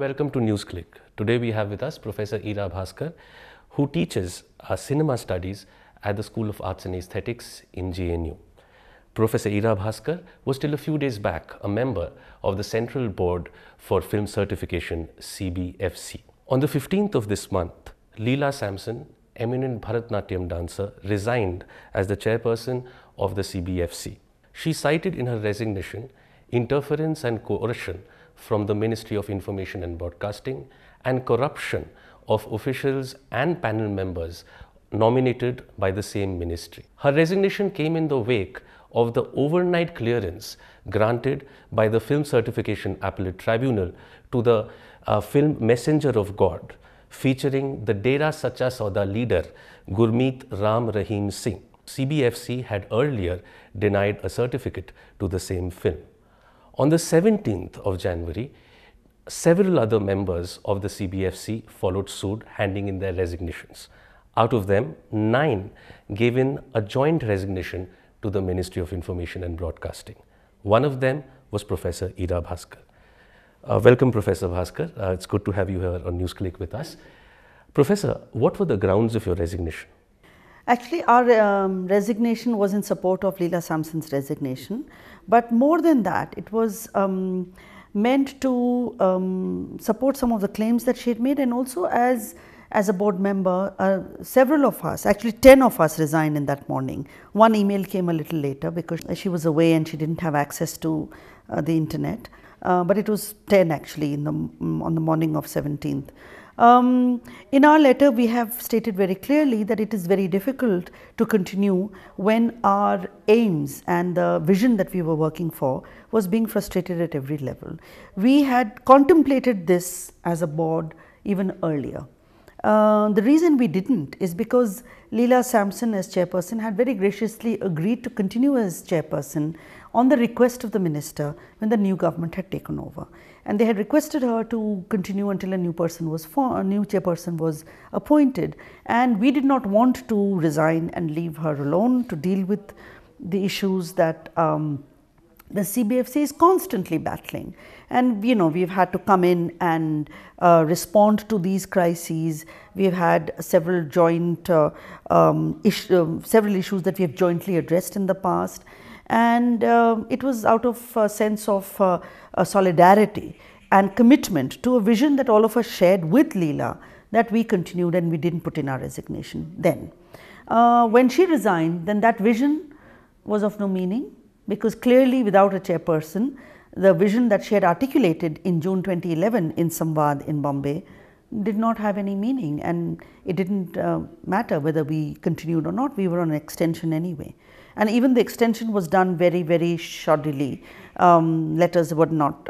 welcome to NewsClick. Today we have with us Professor Ira Bhaskar, who teaches cinema studies at the School of Arts and Aesthetics in JNU. Professor Ira Bhaskar was till a few days back a member of the Central Board for Film Certification CBFC. On the 15th of this month, Leela Sampson, eminent Bharatnatyam dancer, resigned as the chairperson of the CBFC. She cited in her resignation interference and coercion from the Ministry of Information and Broadcasting and corruption of officials and panel members nominated by the same ministry. Her resignation came in the wake of the overnight clearance granted by the Film Certification Appellate Tribunal to the film Messenger of God, featuring the Dera Sacha Sauda leader Gurmeet Ram Rahim Singh. CBFC had earlier denied a certificate to the same film. On the 17th of January, several other members of the CBFC followed suit, handing in their resignations. Out of them, 9 gave in a joint resignation to the Ministry of Information and Broadcasting. One of them was Professor Ira Bhaskar. Welcome, Professor Bhaskar. It's good to have you here on NewsClick with us. Professor, what were the grounds of your resignation? Actually, our resignation was in support of Leela Sampson's resignation, but more than that, it was meant to support some of the claims that she had made, and also as a board member, several of us, actually 10 of us resigned in that morning. One email came a little later because she was away and she didn't have access to the internet, but it was 10 actually on the morning of 17th. In our letter, we have stated very clearly that it is very difficult to continue when our aims and the vision that we were working for was being frustrated at every level. We had contemplated this as a board even earlier. The reason we didn't is because Leela Sampson as chairperson had very graciously agreed to continue as chairperson on the request of the minister when the new government had taken over. And they had requested her to continue until a new chairperson was appointed, and we did not want to resign and leave her alone to deal with the issues that the CBFC is constantly battling. And you know, we've had to come in and respond to these crises. We've had several joint several issues that we have jointly addressed in the past, and it was out of a sense of solidarity and commitment to a vision that all of us shared with Leela that we continued, and we didn't put in our resignation then. When she resigned, then that vision was of no meaning, because clearly without a chairperson, the vision that she had articulated in June 2011 in Samvad in Bombay did not have any meaning, and it didn't matter whether we continued or not. We were on an extension anyway, and even the extension was done very, very shoddily. Letters were not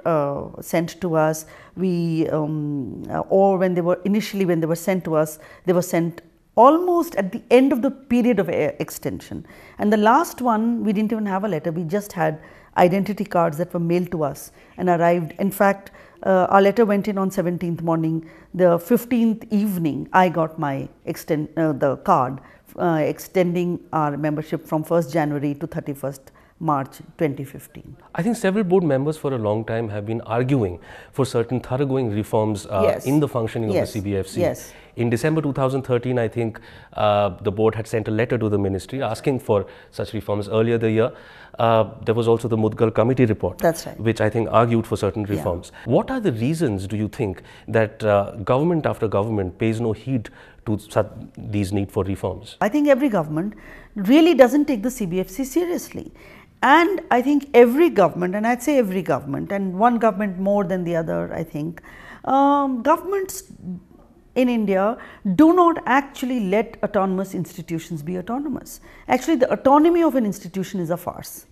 sent to us. Or when they were sent to us, they were sent almost at the end of the period of extension. And the last one, we didn't even have a letter. We just had identity cards that were mailed to us and arrived. In fact, our letter went in on 17th morning. The 15th evening, I got my the card extending our membership from 1st January to 31st March 2015. I think several board members for a long time have been arguing for certain thoroughgoing reforms in the functioning of the CBFC. Yes. In December 2013, I think the board had sent a letter to the ministry asking for such reforms. Earlier the year, there was also the Mudgal committee report, that's right, which I think argued for certain reforms. Yeah. What are the reasons, do you think, that government after government pays no heed to these need for reforms? I think every government really doesn't take the CBFC seriously. And I think every government, and I'd say every government, and one government more than the other, I think, governments in India do not actually let autonomous institutions be autonomous. Actually, the autonomy of an institution is a farce.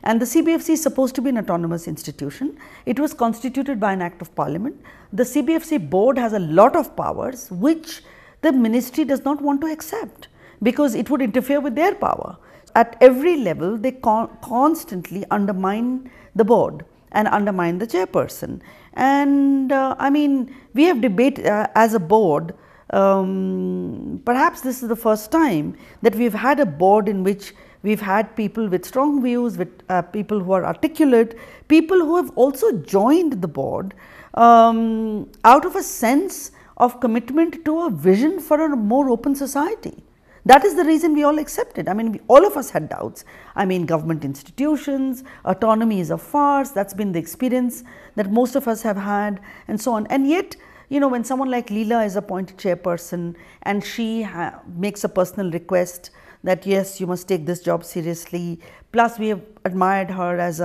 And the CBFC is supposed to be an autonomous institution. It was constituted by an act of parliament. The CBFC board has a lot of powers which the ministry does not want to accept, because it would interfere with their power. At every level, they constantly undermine the board and undermine the chairperson. And I mean, we have debated as a board, perhaps this is the first time that we've had a board in which we've had people with strong views, with people who are articulate, people who have also joined the board out of a sense of commitment to a vision for a more open society. That is the reason we all accepted. I mean, all of us had doubts. I mean, government institutions, autonomy is a farce. That's been the experience that most of us have had, and so on. And yet, you know, when someone like Leela is appointed chairperson and she makes a personal request that yes, you must take this job seriously. Plus, we have admired her as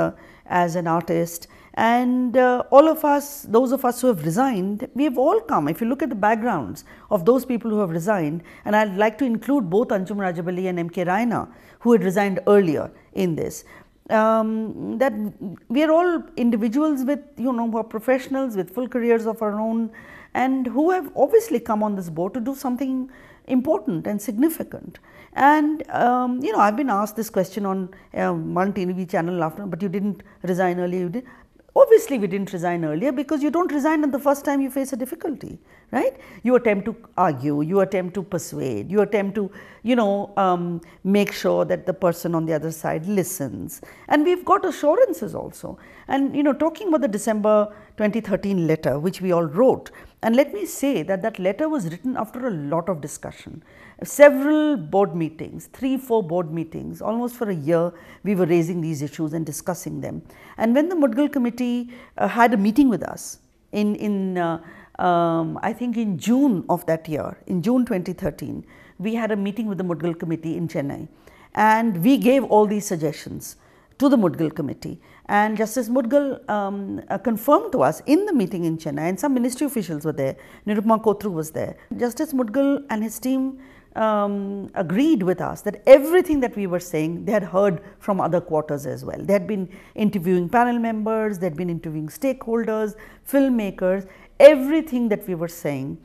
an artist. And all of us, those of us who have resigned, we have all come. If you look at the backgrounds of those people who have resigned, and I would like to include both Anjum Rajabali and M.K. Raina, who had resigned earlier in this, that we are all individuals with, you know, who are professionals with full careers of our own, and who have obviously come on this board to do something important and significant. And you know, I have been asked this question on one TV channel after, but you didn't resign earlier, you did. Obviously, we didn't resign earlier because you don't resign on the first time you face a difficulty, right? You attempt to argue, you attempt to persuade, you attempt to, you know, make sure that the person on the other side listens. And we've got assurances also. And, you know, talking about the December 2013 letter, which we all wrote, and let me say that that letter was written after a lot of discussion. Several board meetings, 3-4 board meetings, almost for a year we were raising these issues and discussing them. And when the Mudgal committee had a meeting with us I think in June of that year, in June 2013, we had a meeting with the Mudgal committee in Chennai, and we gave all these suggestions to the Mudgal committee, and Justice Mudgal confirmed to us in the meeting in Chennai, and some ministry officials were there, Nirupama Kotru was there. Justice Mudgal and his team agreed with us that everything that we were saying they had heard from other quarters as well. They had been interviewing panel members, they had been interviewing stakeholders, filmmakers, everything that we were saying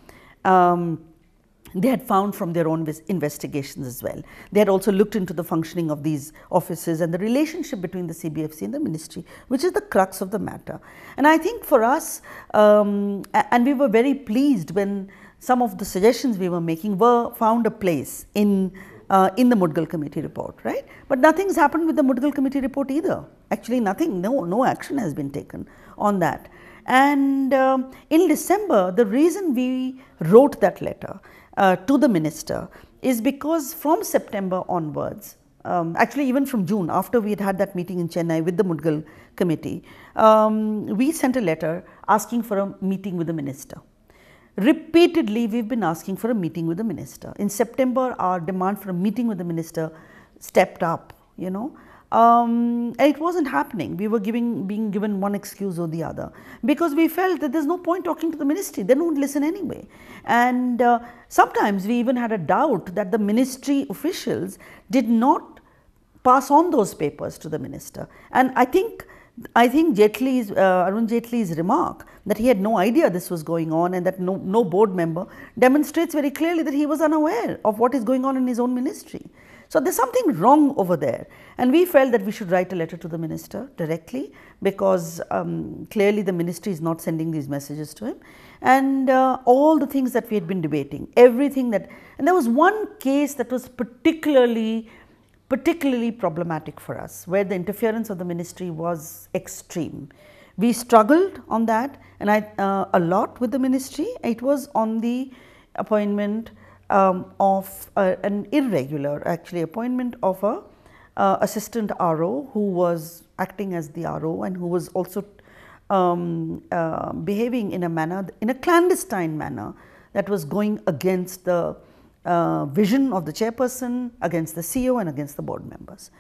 they had found from their own investigations as well. They had also looked into the functioning of these offices and the relationship between the CBFC and the ministry, which is the crux of the matter. And I think for us, and we were very pleased when some of the suggestions we were making found a place in the Mudgal committee report, right? But nothing's happened with the Mudgal committee report either. Actually, nothing, no action has been taken on that. And in December, the reason we wrote that letter to the minister is because from September onwards, actually even from June, after we had that meeting in Chennai with the Mudgal committee, we sent a letter asking for a meeting with the minister. Repeatedly, we have been asking for a meeting with the minister. In September, our demand for a meeting with the minister stepped up, you know. And it wasn't happening. We were being given one excuse or the other, because we felt that there's no point talking to the ministry, they don't listen anyway. And sometimes we even had a doubt that the ministry officials did not pass on those papers to the minister. And I think Arun Jaitley's remark that he had no idea this was going on and that no board member demonstrates very clearly that he was unaware of what is going on in his own ministry. So there's something wrong over there, and we felt that we should write a letter to the minister directly, because clearly the ministry is not sending these messages to him, and all the things that we had been debating, everything that, and there was one case that was particularly problematic for us, where the interference of the ministry was extreme. We struggled on that, and a lot with the ministry. It was on the appointment of an irregular appointment of a assistant RO who was acting as the RO and who was also behaving in a clandestine manner that was going against the vision of the chairperson, against the CEO and against the board members.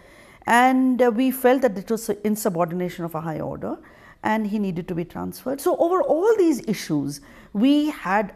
And we felt that it was insubordination of a high order and he needed to be transferred. So over all these issues, we had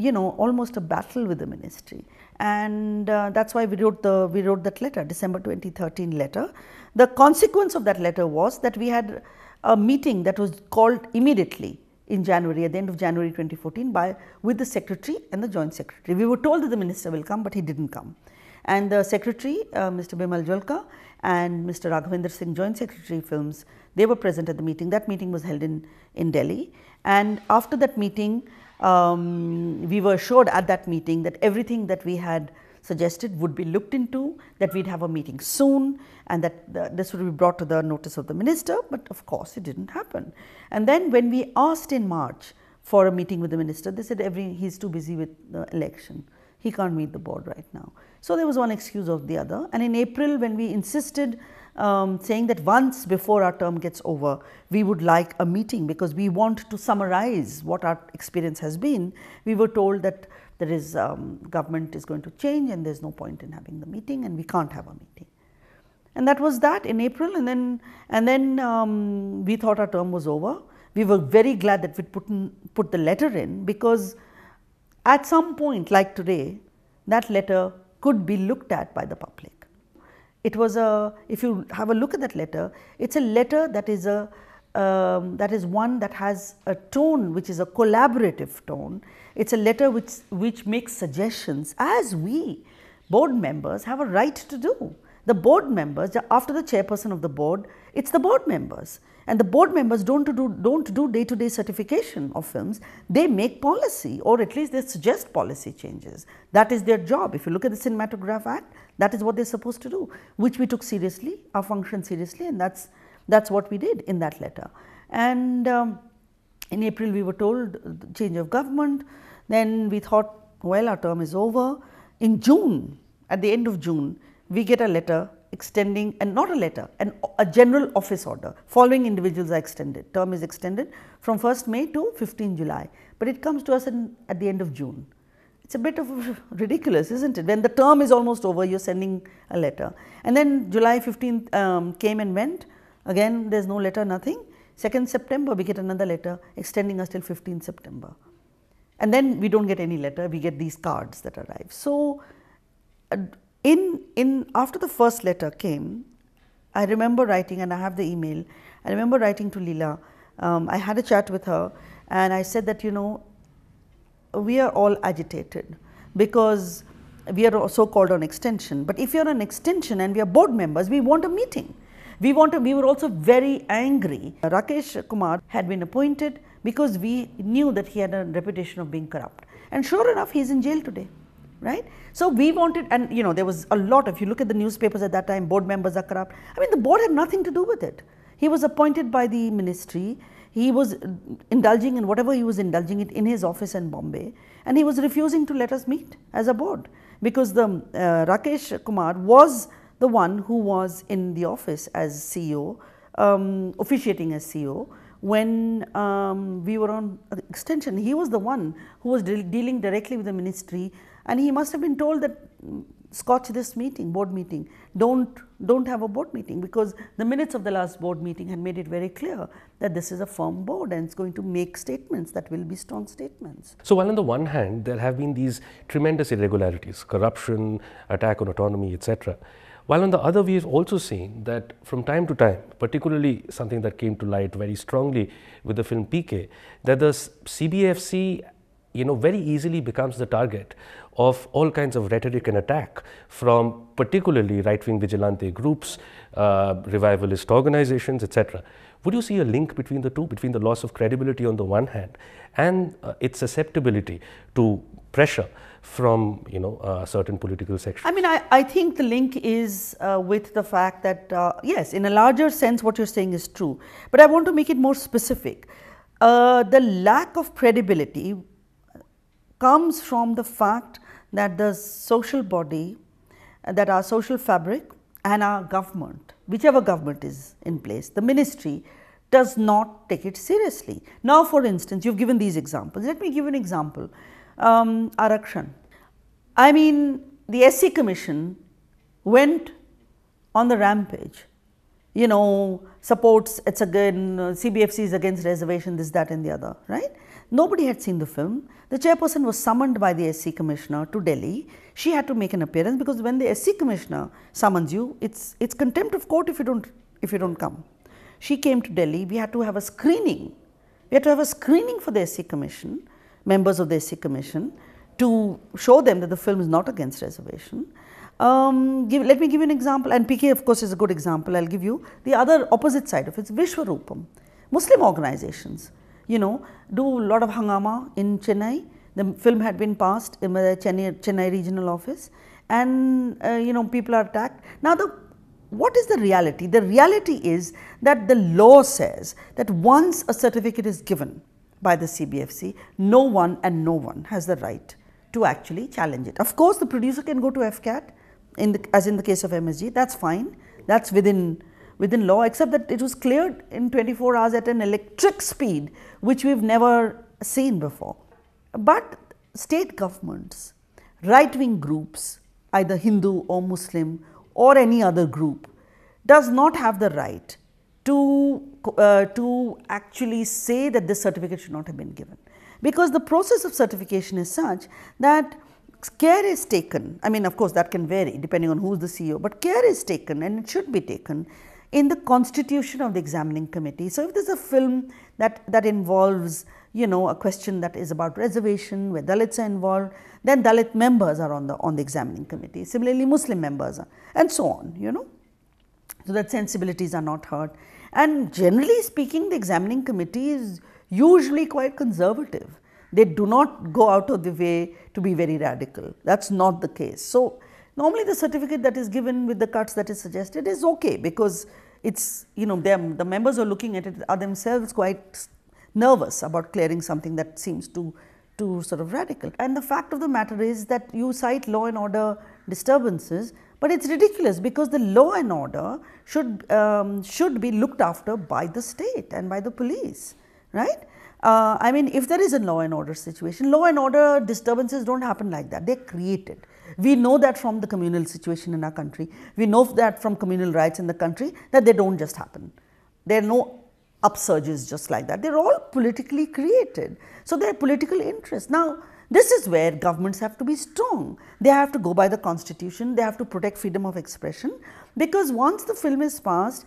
almost a battle with the ministry, and that's why we wrote that letter, December 2013 letter. The consequence of that letter was that we had a meeting that was called immediately in January, at the end of January 2014, with the secretary and the joint secretary. We were told that the minister will come, but he didn't come. And the secretary, Mr. Bimal Jalka, and Mr. Raghavendra Singh, joint secretary films, they were present at the meeting. That meeting was held in Delhi, and after that meeting, we were assured at that meeting that everything that we had suggested would be looked into, that we'd have a meeting soon, and that this would be brought to the notice of the minister, but of course it didn't happen. And then when we asked in March for a meeting with the minister, they said he's too busy with the election, he can't meet the board right now. So there was one excuse or the other, and in April when we insisted, saying that once before our term gets over, we would like a meeting because we want to summarize what our experience has been, we were told that there is government is going to change and there's no point in having the meeting and we can't have a meeting. And that was that in April, and then we thought our term was over. We were very glad that we put the letter in, because at some point like today, that letter could be looked at by the public. It was if you have a look at that letter, it's a letter that is one that has a tone which is a collaborative tone. It's a letter which makes suggestions, as we board members have a right to do. The board members, after the chairperson of the board, it's the board members, and the board members don't do day-to-day certification of films. They make policy, or at least they suggest policy changes. That is their job. If you look at the Cinematograph Act, that is what they're supposed to do, which we took seriously, our function seriously, and that's what we did in that letter. And in April we were told change of government. Then we thought, well, our term is over. In June, at the end of June, we get a letter extending, and not a letter, a general office order. Following individuals are extended. Term is extended from 1st May to 15 July, but it comes to us at the end of June. It's a bit of ridiculous, isn't it? When the term is almost over, you're sending a letter. And then July 15th came and went. Again, there's no letter, nothing. 2nd September, we get another letter extending us till 15th September. And then we don't get any letter, we get these cards that arrive. So, after the first letter came, I remember writing, and I have the email, I remember writing to Leela. I had a chat with her, and I said that, you know, we are all agitated because we are so called on extension. But if you are on extension and we are board members, we want a meeting. We were also very angry. Rakesh Kumar had been appointed because we knew that he had a reputation of being corrupt. And sure enough, he is in jail today. Right? So we wanted, and you know, there was a lot, if you look at the newspapers at that time, board members are corrupt. I mean, the board had nothing to do with it. He was appointed by the ministry, he was indulging in whatever he was indulging it in his office in Bombay, and he was refusing to let us meet as a board, because the Rakesh Kumar was the one who was in the office as CEO, officiating as CEO, when we were on extension. He was the one who was dealing directly with the ministry, and he must have been told that scotch this meeting, board meeting, don't have a board meeting, because the minutes of the last board meeting had made it very clear that this is a firm board and it's going to make statements that will be strong statements. So while on the one hand there have been these tremendous irregularities, corruption, attack on autonomy, etc., while on the other we have also seen that from time to time, particularly something that came to light very strongly with the film PK, that the CBFC, you know, very easily becomes the target of all kinds of rhetoric and attack from particularly right-wing vigilante groups, revivalist organizations, etc. Would you see a link between the two, between the loss of credibility on the one hand and its susceptibility to pressure from, you know, certain political sections? I mean, I think the link is with the fact that, yes, in a larger sense what you're saying is true, but I want to make it more specific. The lack of credibility comes from the fact that the social body, that our social fabric and our government, whichever government is in place, the ministry does not take it seriously. Now, for instance, you've given these examples. Let me give an example. Arakshan. I mean, the SC Commission went on the rampage, you know, supports, it's again, CBFC is against reservation, this, that and the other, right? Nobody had seen the film. The chairperson was summoned by the SC Commissioner to Delhi. She had to make an appearance, because when the SC Commissioner summons you, it's contempt of court if you don't come. She came to Delhi. We had to have a screening. We had to have a screening for the SC Commission, members of the SC Commission, to show them that the film is not against reservation. Let me give you an example, and PK of course is a good example. I'll give you the other opposite side of it. Vishwarupam. Muslim organizations, you know, do a lot of hangama in Chennai. The film had been passed in the Chennai regional office, and people are attacked. Now what is the reality? The reality is that the law says that once a certificate is given by the CBFC, no one has the right to actually challenge it. Of course, the producer can go to FCAT, as in the case of MSG, that's fine, that's within law, except that it was cleared in 24 hours at an electric speed, which we've never seen before. But state governments, right-wing groups, either Hindu or Muslim or any other group, does not have the right to actually say that this certificate should not have been given, because the process of certification is such that care is taken. I mean, of course, that can vary depending on who is the CEO, but care is taken, and it should be taken in the constitution of the examining committee. So if there is a film that involves a question that is about reservation, where Dalits are involved, then Dalit members are on the examining committee. Similarly, Muslim members are, and so on, so that sensibilities are not hurt. And generally speaking, the examining committee is usually quite conservative. They do not go out of the way to be very radical. That's not the case. So normally the certificate that is given with the cuts that is suggested is okay, because it's, the members who are looking at it are themselves quite nervous about clearing something that seems too sort of radical. And the fact of the matter is that you cite law and order disturbances, but it's ridiculous, because the law and order should be looked after by the state and by the police, right? I mean, if there is a law and order situation, law and order disturbances don't happen like that, they're created. We know that from the communal situation in our country, we know that from communal rights in the country, that they don't just happen. There are no upsurges just like that, they're all politically created. So there are political interests. Now, this is where governments have to be strong. They have to go by the constitution, they have to protect freedom of expression, because once the film is passed,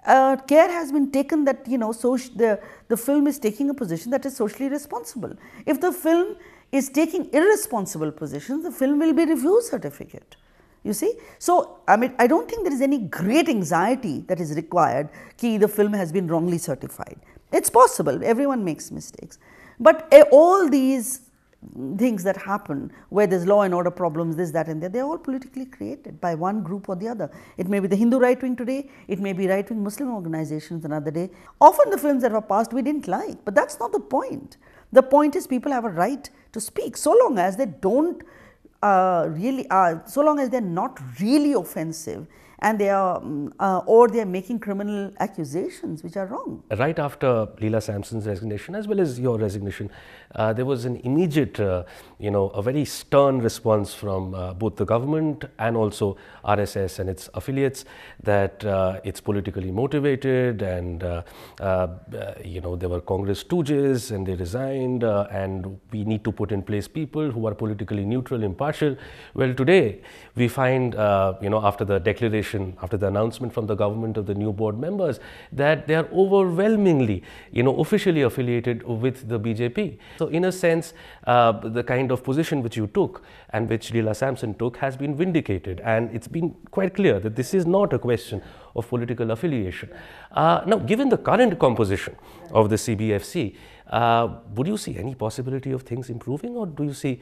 care has been taken that the film is taking a position that is socially responsible. If the film is taking irresponsible positions, the film will be review certificate. You see? So, I mean, I don't think there is any great anxiety that is required that the film has been wrongly certified. It's possible, everyone makes mistakes. But all these things that happen where there's law and order problems, this, that and that, they're all politically created by one group or the other. It may be the Hindu right wing today, it may be right wing Muslim organizations another day. Often the films that were passed we didn't like, but that's not the point. The point is people have a right to speak, so long as they don't so long as they're not really offensive, and they are or they are making criminal accusations which are wrong. Right after Leela Sampson's resignation, as well as your resignation, there was an immediate, a very stern response from both the government and also RSS and its affiliates that it's politically motivated, and there were Congress stooges and they resigned, and we need to put in place people who are politically neutral, impartial. Well, today we find, after the declaration, after the announcement from the government of the new board members, that they are overwhelmingly, officially affiliated with the BJP. So in a sense, the kind of position which you took and which Leela Sampson took has been vindicated, and it's been quite clear that this is not a question of political affiliation. Now, given the current composition of the CBFC, would you see any possibility of things improving, or do you see,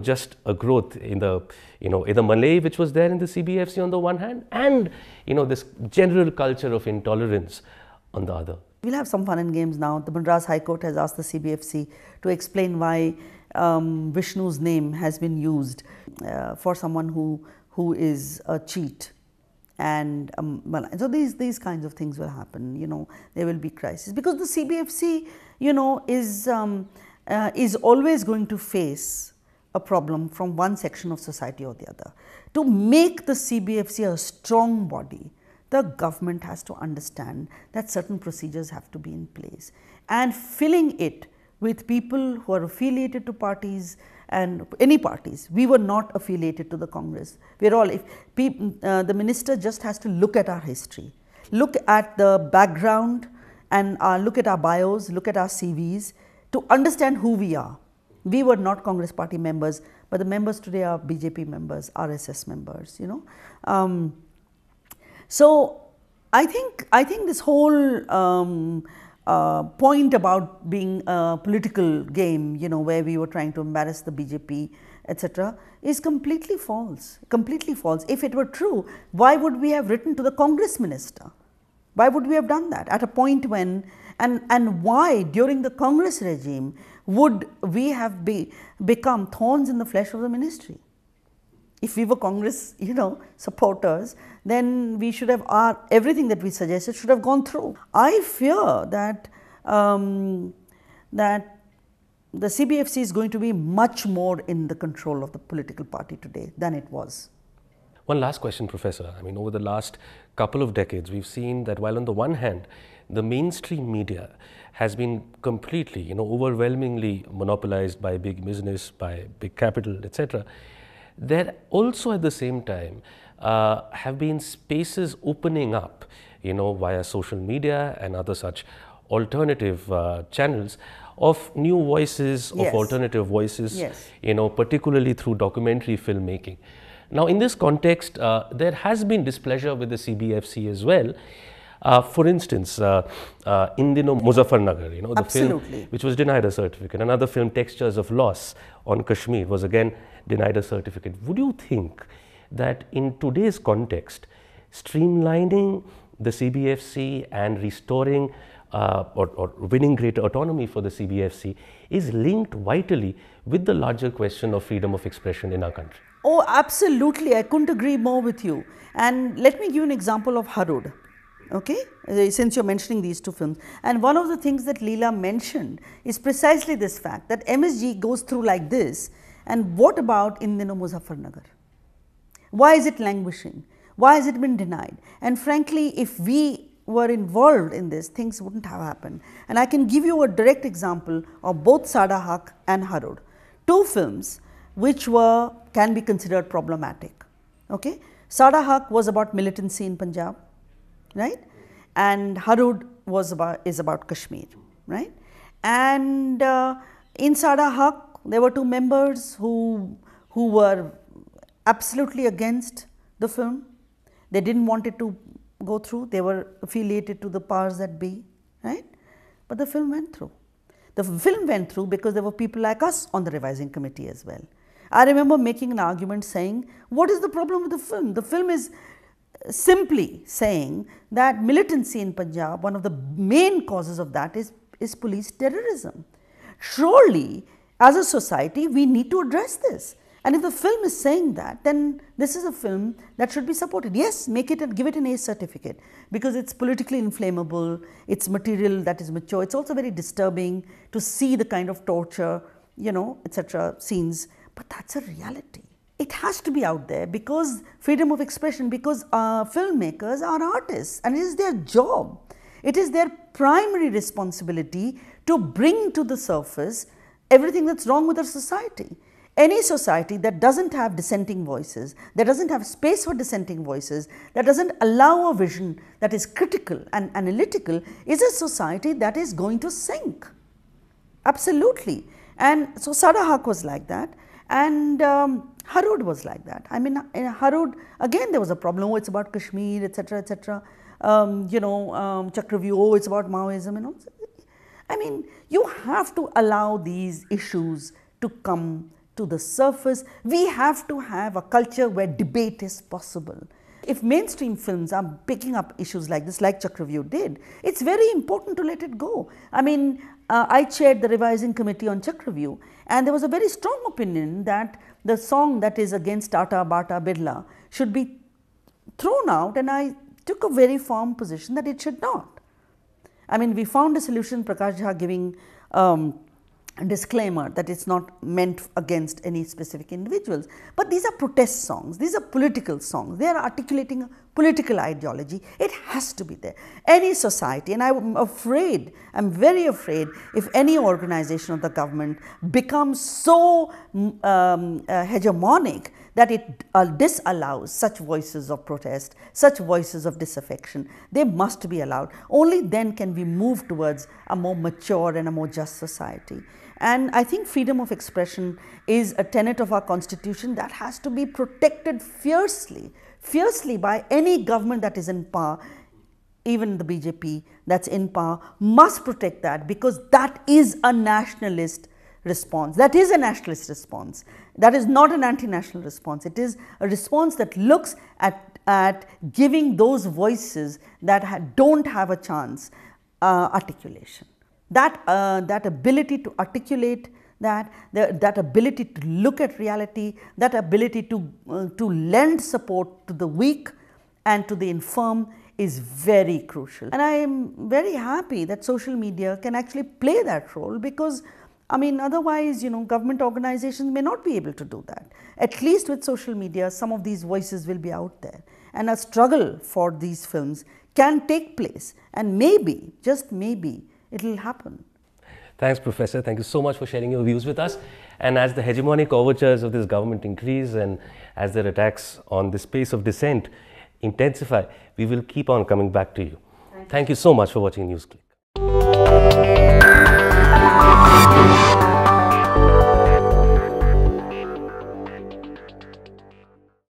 just a growth in the, in the Malay which was there in the CBFC on the one hand, and, this general culture of intolerance on the other? We'll have some fun and games now. The Madras High Court has asked the CBFC to explain why Vishnu's name has been used for someone who is a cheat. And so these kinds of things will happen, there will be crisis, because the CBFC, is always going to face a problem from one section of society or the other. To make the CBFC a strong body, the government has to understand that certain procedures have to be in place, and filling it with people who are affiliated to parties and any parties. We were not affiliated to the Congress. We're all, the minister just has to look at our history, look at the background, and look at our bios, look at our CVs to understand who we are. We were not Congress party members, but the members today are BJP members, RSS members, So I think this whole point about being a political game, where we were trying to embarrass the BJP etc., is completely false, completely false. If it were true, why would we have written to the Congress minister? Why would we have done that at a point when, and why during the Congress regime would we have become thorns in the flesh of the ministry? If we were Congress, supporters, then we should have, everything that we suggested should have gone through. I fear that that the CBFC is going to be much more in the control of the political party today than it was. One last question, Professor. I mean, over the last couple of decades, we've seen that while on the one hand, the mainstream media has been completely, overwhelmingly monopolized by big business, by big capital, etc., there also at the same time have been spaces opening up, via social media and other such alternative channels of new voices, Yes. of alternative voices, Yes. Particularly through documentary filmmaking. Now, in this context, there has been displeasure with the CBFC as well. For instance, In Dino Muzaffarnagar, the film Absolutely. which was denied a certificate. Another film, Textures of Loss on Kashmir, was again denied a certificate. Would you think that in today's context, streamlining the CBFC and restoring or winning greater autonomy for the CBFC is linked vitally with the larger question of freedom of expression in our country? Oh, absolutely. I couldn't agree more with you. And let me give you an example of Harud, okay, since you're mentioning these two films. And one of the things that Leela mentioned is precisely this fact that MSG goes through like this. And what about In Dino Muzaffarnagar? Why is it languishing? Why has it been denied? And frankly, if we were involved in this, things wouldn't have happened. And I can give you a direct example of both Sada Haq and Harud, two films which can be considered problematic. Okay? Sada Haq was about militancy in Punjab, right? And Harud is about Kashmir, right? And in Sada Haq, there were two members who were absolutely against the film. They didn't want it to go through. They were affiliated to the powers that be, right? But the film went through. The film went through because there were people like us on the revising committee as well. I remember making an argument saying, what is the problem with the film? The film is simply saying that militancy in Punjab, one of the main causes of that is police terrorism. Surely, as a society, we need to address this. And if the film is saying that, then this is a film that should be supported. Yes, make it and give it an A certificate because it's politically inflammable, it's material that is mature. It's also very disturbing to see the kind of torture, etc. scenes. But that's a reality. It has to be out there because freedom of expression, because filmmakers are artists and it is their job. It is their primary responsibility to bring to the surface everything that's wrong with our society. Any society that doesn't have dissenting voices, that doesn't have space for dissenting voices, that doesn't allow a vision that is critical and analytical is a society that is going to sink. Absolutely. And so Sada Haq was like that and Harud was like that. I mean, in Harud, again there was a problem, oh, it's about Kashmir, etc., etc. Chakravyuh, oh, it's about Maoism and all. I mean, you have to allow these issues to come to the surface. We have to have a culture where debate is possible. If mainstream films are picking up issues like this, like Chakravyuh did, it's very important to let it go. I mean, I chaired the revising committee on Chakravyuh and there was a very strong opinion that the song that is against Tata, Bata, Birla should be thrown out, and I took a very firm position that it should not. I mean, we found a solution, Prakash Jha giving a disclaimer that it's not meant against any specific individuals. But these are protest songs, these are political songs, they are articulating a political ideology. It has to be there. Any society, and I'm afraid, I'm very afraid if any organization of the government becomes so hegemonic that it disallows such voices of protest, such voices of disaffection. They must be allowed. Only then can we move towards a more mature and a more just society. And I think freedom of expression is a tenet of our constitution that has to be protected fiercely, fiercely by any government that is in power. Even the BJP that's in power must protect that, because that is a nationalist response. That is a nationalist response. That is not an anti-national response. It is a response that looks at giving those voices that don't have a chance articulation. That ability to articulate, that ability to look at reality, that ability to lend support to the weak and to the infirm is very crucial. And I am very happy that social media can actually play that role, because I mean, otherwise, government organizations may not be able to do that. At least with social media, some of these voices will be out there, and a struggle for these films can take place, and maybe, just maybe, it will happen. Thanks, Professor. Thank you so much for sharing your views with us. And as the hegemonic overtures of this government increase, and as their attacks on the space of dissent intensify, we will keep on coming back to you. Thank you so much for watching NewsClick.